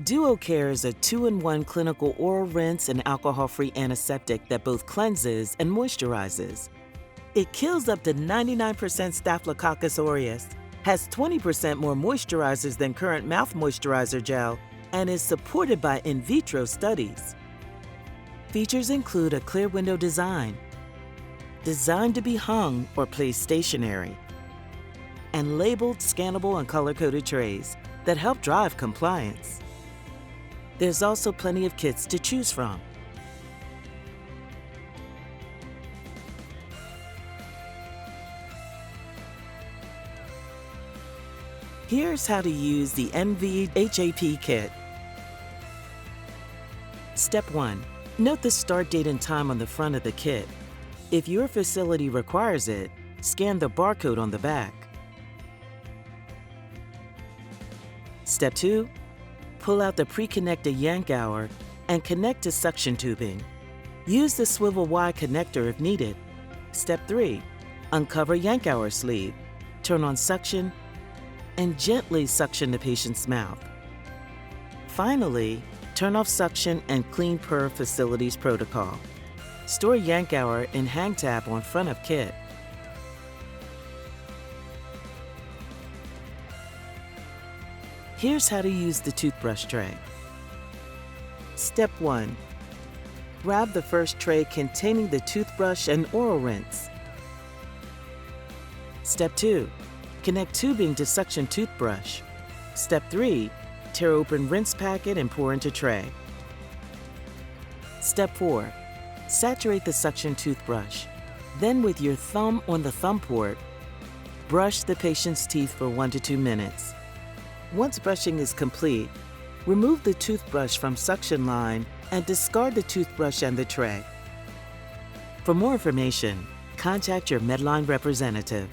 Duocare is a 2-in-1 clinical oral rinse and alcohol-free antiseptic that both cleanses and moisturizes. It kills up to 99% Staphylococcus aureus, has 20% more moisturizers than current mouth moisturizer gel, and is supported by in vitro studies. Features include a clear window design, designed to be hung or placed stationary, and labeled, scannable, and color-coded trays that help drive compliance. There's also plenty of kits to choose from. Here's how to use the NV HAP kit. Step 1. Note the start date and time on the front of the kit. If your facility requires it, scan the barcode on the back. Step 2. Pull out the pre-connected yank hour and connect to suction tubing. Use the swivel Y connector if needed. Step 3. Uncover yank hour sleeve, turn on suction, and gently suction the patient's mouth. Finally, turn off suction and clean per facility's protocol. Store yank hour in hang tab on front of kit. Here's how to use the toothbrush tray. Step 1. Grab the first tray containing the toothbrush and oral rinse. Step 2. Connect tubing to suction toothbrush. Step 3. Tear open rinse packet and pour into tray. Step 4. Saturate the suction toothbrush. Then with your thumb on the thumb port, brush the patient's teeth for 1 to 2 minutes. Once brushing is complete, remove the toothbrush from suction line and discard the toothbrush and the tray. For more information, contact your Medline representative.